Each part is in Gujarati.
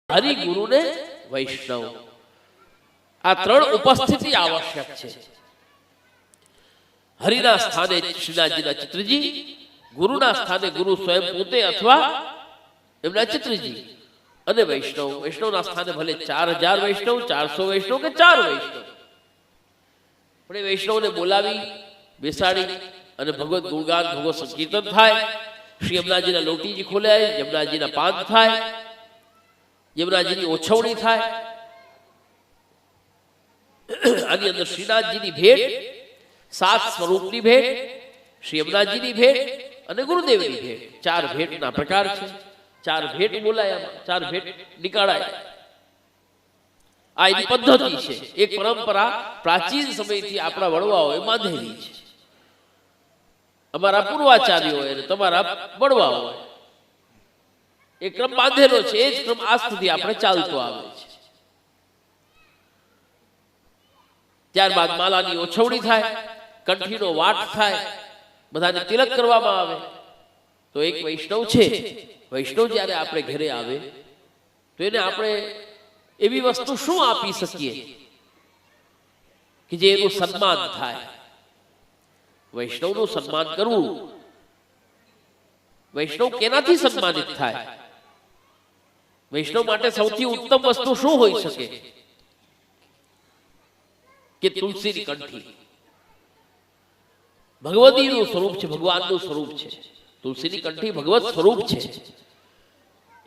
હરિગુરુ ને વૈષ્ણવ આ ત્રણ ઉપસ્થિતિ આવશ્યક છે. હરિના સ્થાને શ્રીનાથજીના ચિત્રજી, ગુરુના સ્થાને ગુરુ સ્વયં પોતે અથવા એમના ચિત્રજી, અને વૈષ્ણવના સ્થાને ભલે 4000 વૈષ્ણવ, 400 વૈષ્ણવ કે 4 વૈષ્ણવ, પણ એ વૈષ્ણવને બોલાવી બેસાડી અને ભગવત ગુણગાન, ભગવત સંકીર્તન થાય. શ્રી યમુનાજીના લોટીજી ખોલાય, યમુનાજીના પાન થાય, યમુનાજીની ઓછવણી થાય. આની અંદર શ્રીનાથજીની ભેટ, 7 સ્વરૂપની ભેટ, શ્રી યમુનાજીની ભેટ અને ગુરુદેવની ભેટ, 4 ભેટના પ્રકાર છે. 4 ભેટ બોલાય, 4 ભેટ નીકાળાય. આ એની પદ્ધતિ છે. એક પરંપરા પ્રાચીન સમયથી આપણા વડવાઓએ બાંધેલી છે. અમારા પૂર્વાચાર્યો અને તમારા વડવાઓ એ ક્રમ બાંધેલો છે. એ જ ક્રમ આજ સુધી આપણે ચાલતો આવે છે. ત્યારબાદ માલાની ઓછવણી થાય, કંઠીનો વાટ થાય, બધાને તિલક કરવામાં આવે. તો એક વૈષ્ણવ છે, વૈષ્ણવ જ્યારે આપણે ઘરે આવે તો એને આપણે એવી વસ્તુ શું આપી શકીએ કે જે એનું સન્માન થાય? વૈષ્ણવનું સન્માન કરવું. વૈષ્ણવ કેનાથી સન્માનિત થાય? વૈષ્ણવ માટે સૌથી ઉત્તમ વસ્તુ શું હોઈ શકે? કે તુલસીની કંઠી. ભગવતીનું સ્વરૂપ છે, ભગવાનનું સ્વરૂપ છે. તુલસીની કંઠી ભગવત સ્વરૂપ છે.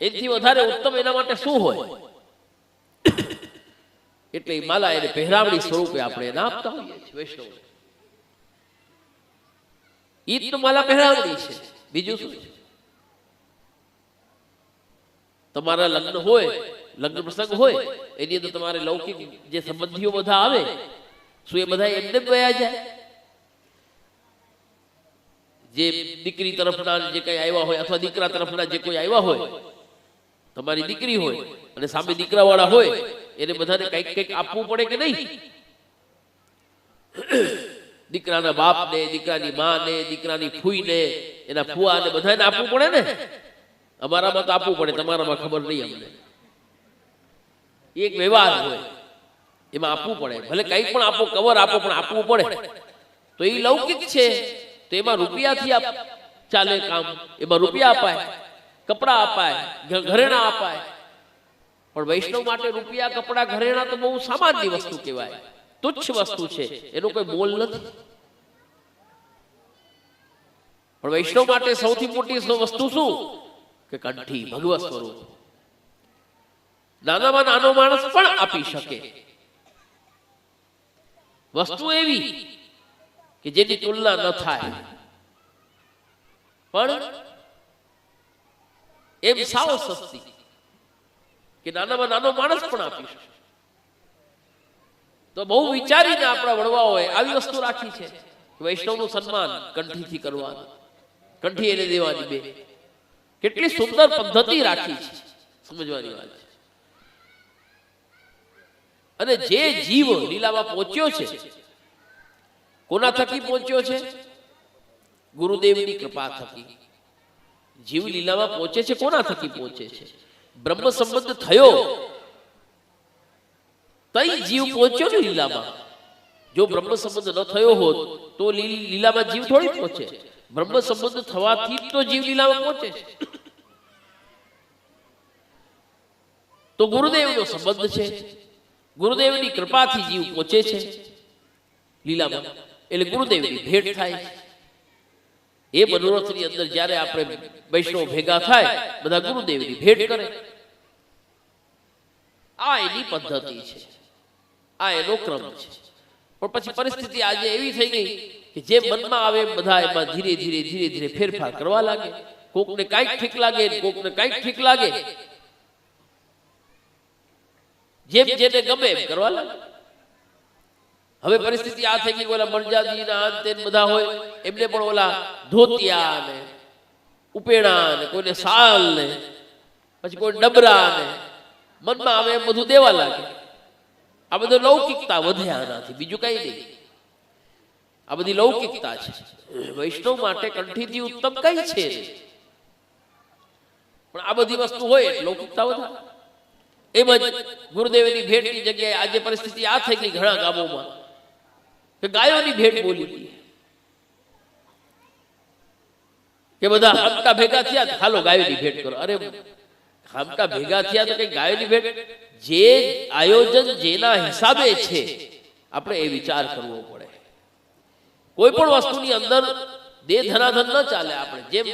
એથી વધારે ઉત્તમ એના માટે શું હોય? એટલે માલા એને પહેરાવડી સ્વરૂપે આપણે એને આપતા હોઈએ છીએ વૈષ્ણવ. ઈ તો માલા પહેરાવડી છે, બીજું શું છે? તમારા લગ્ન હોય, લગ્ન પ્રસંગ હોય, એની અંદર તમારે લૌકિક જે સંબંધીઓ બધા આવે, શું એ બધા એમને વયા જાય? જે દીકરી તરફના જે કઈ આવ્યા હોય અથવા દીકરા તરફના જે કોઈ આવ્યા હોય, તમારી દીકરી હોય અને સામે દીકરા વાળા હોય, એને બધાને કઈક કઈક આપવું પડે કે નહીં? દીકરાના બાપને, દીકરાની માને, દીકરાની ફૂઈને, એના ફુવાને બધાને આપવું પડે ને. અમારામાં તો આપવું પડે, તમારામાં ખબર નહીં અમને. એક વ્યવહાર હોય, એમાં આપવું પડે. ભલે કંઈક પણ આપો, કવર આપો, પણ આપવું પડે. તો એ લૌકિક છે, તો એમાં રૂપિયાથી ચાલે કામ. એમાં રૂપિયા અપાય, કપડા અપાય, ઘરેણા અપાય. પણ વૈષ્ણવ માટે રૂપિયા, કપડા, ઘરેણા તો બહુ સામાન્ય વસ્તુ કહેવાય, તુચ્છ વસ્તુ છે, એનો કોઈ મોલ નથી. પણ વૈષ્ણવ માટે સૌથી મોટી વસ્તુ શું? કે કંઠી, ભગવત સ્વરૂપ. નાનામાં નાનો માણસ પણ આપી શકે. વસ્તુ એવી કે જેની તુલના ન થાય, પણ એમ સાવ સસ્તી કે નાનામાં નાનો માણસ પણ આપી શકે. તો બહુ વિચારીને આપણા વડવાઓએ આવી વસ્તુ રાખી છે કે વૈષ્ણવનું સન્માન કંઠીથી કરવાનું, કંઠી એને દેવાની. બે કેટલી સુંદર પદ્ધતિ રાખી છે, સમજવાની વાત છે. અને જે જીવ લીલામાં પહોંચ્યો છે, કોના થકી પહોંચ્યો છે? ગુરુદેવની કૃપા થકી. જીવ લીલામાં પહોંચે છે, કોના થકી પહોંચે છે? બ્રહ્મ સંબંધ થયો તઈ જીવ પહોંચ્યો ને લીલામાં. જો બ્રહ્મ સંબંધ ન થયો હોત તો લીલામાં જીવ થોડી પહોંચે. બ્રહ્મ સંબંધ થવાથી તો જીવ લીલામાં પહોંચે છે. તો ગુરુદેવનો સંબંધ છે, ગુરુદેવની કૃપાથી જીવ પહોંચે છે લીલામાં. એટલે ગુરુદેવની ભેટ થાય. એ મનોરથની અંદર જ્યારે આપણે વૈષ્ણવ ભેગા થાય, બધા ગુરુદેવની ભેટ કરે. આ એની પદ્ધતિ છે, આ એનો ક્રમ છે. પણ પછી પરિસ્થિતિ આજે એવી થઈ ગઈ કે જે મનમાં આવે બધા એમાં ધીરે ધીરે ધીરે ધીરે ફેરફાર કરવા લાગે. કોકને કાંઈક ઠીક લાગે, કોકને કાંઈક ઠીક લાગે. જેમ જેને ગમે એમ કરવા લાગે. હવે પરિસ્થિતિ આ થઈ ગઈ, ઓલા મરજાદીના અંતે બધા હોય, એમને પણ ઓલા ધોતિયા ને ઉપેણા ને કોઈને સાલ ને પછી કોઈ ડબરા ને મનમાં આવે એમ બધું દેવા લાગે. આ બધું લૌકિકતા વધે આનાથી, બીજું કઈ નહીં. આ બધી લૌકિકતા છે. વૈષ્ણવ માટે કંઠીથી ઉત્તમ કઈ છે? પણ આ બધી વસ્તુ હોય એટલે લૌકિકતા વધારે. એમ જ ગુરુદેવની ભેટની જગ્યાએ આજે પરિસ્થિતિ આ થઈ ગઈ ઘણા ગામોમાં કે ગાયોની ભેટ બોલી હતી કે બધા હામટા ભેગા થયા, હાલો ગાયોની ભેટ કરો. અરે હામટા ભેગા થયા તો કઈ ગાયોની ભેટ, જે આયોજન જેના હિસાબે છે આપણે એ વિચાર કરવો પડે. કોઈ પણ વસ્તુની અંદર દે ધનાધન ન ચાલે. આપણે જેમ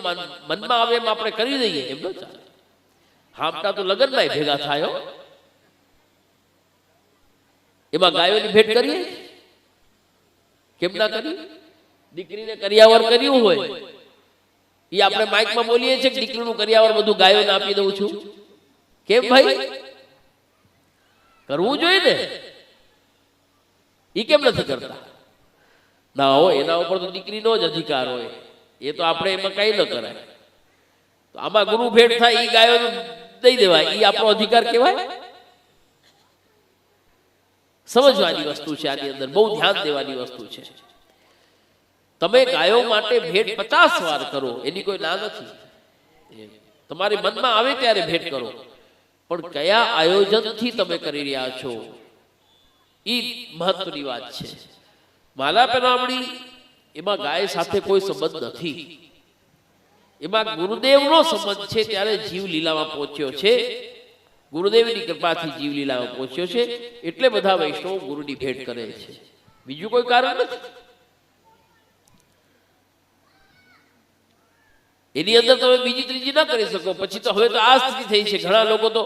મનમાં આવે એમ આપણે કરી દઈએ એમ ન ચાલે. હામટા તો લગ્નમાં ભેગા થાય, એમાં ગાયોની ભેટ કરીએ કેમ ના કરી? દીકરીને કરિયાવર કર્યું હોય એ આપણે માઇકમાં બોલીએ છીએ કે દીકરીનું કરિયાવર બધું ગાયોને આપી દઉં છું. કેમ ભાઈ? કરવું જોઈએ ને. એ કેમ નથી કરતા? ના હોય, એના ઉપર તો દીકરીનો જ અધિકાર હોય. એ તો આપણે એમાં કઈ ન કરાય. તો આમાં ગુરુ ભેટ થાય એ ગાયોને દઈ દેવાય, એ આપણો અધિકાર કહેવાય? સમજવાની વસ્તુ છે આની અંદર, બહુ ધ્યાન દેવાની વસ્તુ છે. તમે ગાયો માટે ભેટ 50 વાર કરો, એની કોઈ ના નથી. તમારી મનમાં આવે ત્યારે ભેટ કરો, પણ કયા આયોજનથી તમે કરી રહ્યા છો એ મહત્વની વાત છે. માલા પેનામણી એમાં ગાય સાથે કોઈ સંબંધ નથી, એમાં ગુરુદેવનો સંબંધ છે. ત્યારે જીવ લીલામાં પહોંચ્યો છે, ગુરુદેવની કૃપાથી જીવ લીલામાં પહોંચ્યો છે, એટલે બધા વૈષ્ણવ ગુરુની ભેટ કરે છે. બીજું કોઈ કારણ નથી. એની અંદર તમે બીજી ત્રીજી ના કરી શકો. પછી તો હવે તો આ સ્થિતિ થઈ છે, ઘણા લોકો તો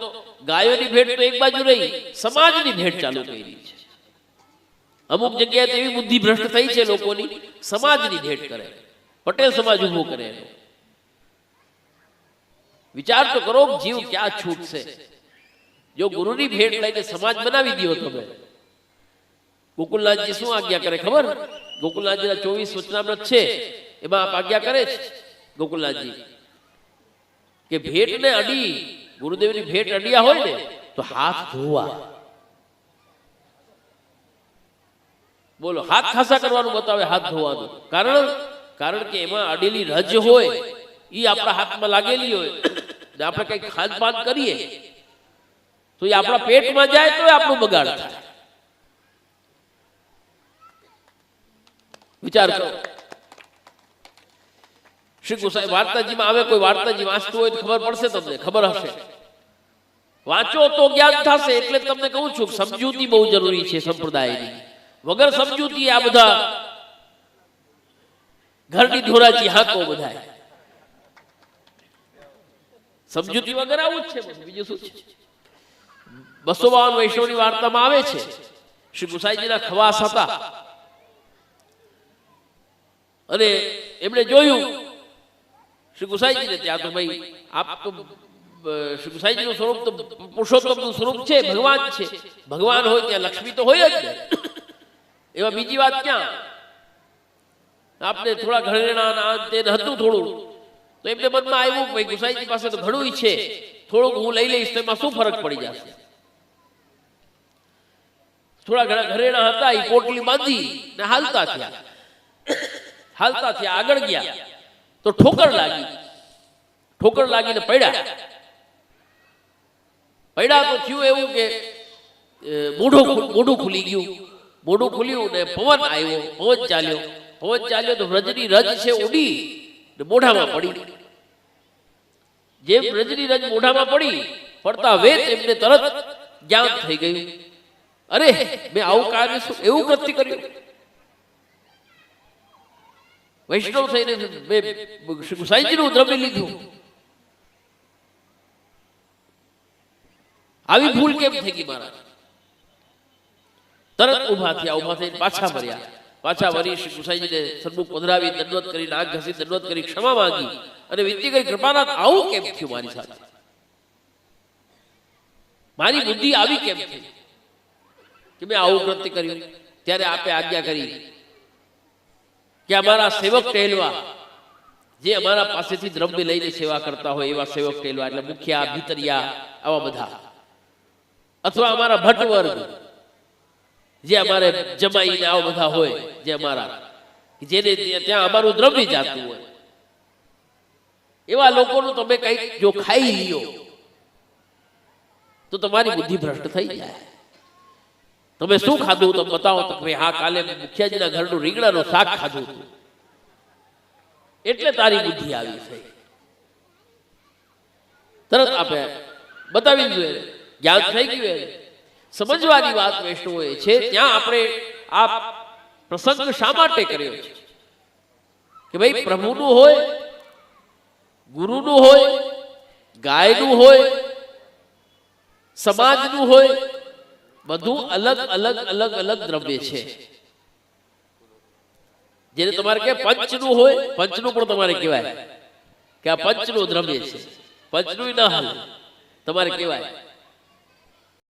ગાયોની ભેટ તો એક બાજુ રહી, સમાજની ભેટ ચાલુ કરી છે. અમુક જગ્યાએ તો એવી બુદ્ધિ ભ્રષ્ટ થઈ છે લોકોની, સમાજની ભેટ કરે, પટેલ સમાજ ઉભો કરે. વિચાર તો કરો, જીવ ક્યાં છૂટશે? જો ગુરુની ભેટ લઈને સમાજ બનાવી દો તમે. ગોકુલનાથજી શું આજ્ઞા કરે ખબર? ગોકુલનાથજીના 24 વચનામૃત છે, એમાં આપ આજ્ઞા કરે છે ગોકુલનાથજી કે ભેટને અડી, ગુરુદેવની ભેટ અડિયા હોય ને તો હાથ ધોવા. બોલો, હાથ ખાસા કરવાનું બતાવે, હાથ ધોવાનું. કારણ કે એમાં અડેલી રજ હોય એ આપણા હાથમાં લાગેલી હોય ને આપણે કઈ ખાનપાન કરીએ તો એ આપણા પેટમાં જાય તો આપણું બગાડ થાય. વિચાર કરો. શ્રી ગુસાઈ વાર્તાજીમાં આવે, કોઈ વાર્તાજી વાંચતું હોય તો ખબર પડશે, તમને ખબર હશે. વાંચો તો જ્ઞાન થશે. એટલે તમને કહું છું સમજૂતી બહુ જરૂરી છે સંપ્રદાયની. વગર સમજૂતી આ બધા ઘરની ધોરાજી હાકો બધા સમજૂતી વગર આવું જ છે. બીજું શું છે? 252 વૈષ્ણવની વાર્તામાં આવે છે, શ્રી ગુસાઈજીના ખવાસ હતા અને એમણે જોયું શ્રી ગુસાઈજીને. ત્યાં તો ભાઈ આપ તો શ્રી ગુસાઈજીનું સ્વરૂપ તો પુરુષોત્તમનું સ્વરૂપ છે, ભગવાન છે. ભગવાન હોય ત્યાં લક્ષ્મી તો હોય જ ને. એમાં બીજી વાત ક્યાં? આપને થોડા ઘરેણા તે હતું થોડું, તો એમને મનમાં આવ્યું ભાઈ ગુસાઈજી પાસે તો ઘણું છે, થોડુંક હું લઈ લઈશ તો એમાં શું ફરક પડી જશે. થોડા ઘણા ઘરેણા હતા, એ પોટલી બાંધી ને હાલતા થયા આગળ ગયા તો ઠોકર લાગીને પડ્યા તો થયું એવું કે મોઢું ખુલી ગયું. મોઢું ખુલ્યું ને પવન આવ્યો, પવન ચાલ્યો તો રજની રજ છે ઉડી ને મોઢામાં પડી. જેમ રજની રજ મોઢામાં પડી, પડતા વેત એમને તરત જ્ઞાન થઈ ગયું. અરે મેં આવું કાર્ય શું એવું કૃત્ય કર્યું? વૈષ્ણવ થઈને મેં ગુસાઈજીનું દ્રવ્ય લીધું. આવી ભૂલ કેમ થઈ ગઈ મારા? તરત ઉભા થઈને પાછા વળી શ્રી ગુસાઈજીને સન્મુખ પધરાવી, દંડવત કરી, નાક ઘસી દંડવત કરી, ક્ષમા માંગી અને વિનંતી કરી, કૃપાનાથ આવું કેમ થયું મારી સાથે? મારી બુદ્ધિ આવી કેમ થઈ કે મેં આવું કૃત્ય કર્યું? ત્યારે આપે આજ્ઞા કરી કે અમારા સેવક ટહેલવા, જે અમારા પાસેથી દ્રવ્ય લઈને સેવા કરતા હોય એવા સેવક ટહેલવા, એટલે મુખિયા, ભીતરિયા, આવા બધા, અથવા અમારા ભટ્ટ વર્ગ જે અમારે જમાઈને આવા બધા હોય, જે અમારા જેને ત્યાં અમારું દ્રવ્ય જાતું હોય, એવા લોકોનું તમે કંઈક જો ખાઈ લ્યો તો તમારી બુદ્ધિ ભ્રષ્ટ થઈ જાય. તમે શું ખાધું તો બતાવો તો ભાઈ હા કાલે મુખિયાજીના ઘરનું રીંગણાનું શાક ખાધું હતું એટલે તારી બુદ્ધિ આવી છે. તરત આપે બતાવી દીધું એને જ્ઞાન થઈ ગયું. એને સમજવાની વાત વૈષ્ણવોએ છે. ત્યાં આપણે આ પ્રસંગ શા માટે કર્યો છે કે ભાઈ પ્રભુનું હોય, ગુરુનું હોય, ગાયનું હોય, સમાજનું હોય, બધું અલગ અલગ અલગ અલગ દ્રવ્ય છે. જેને તમારે કે પંચનું હોય, પંચનું પણ તમારે કહેવાય કે આ પંચનું દ્રવ્ય છે. પંચનું ના હાલ તમારે કહેવાય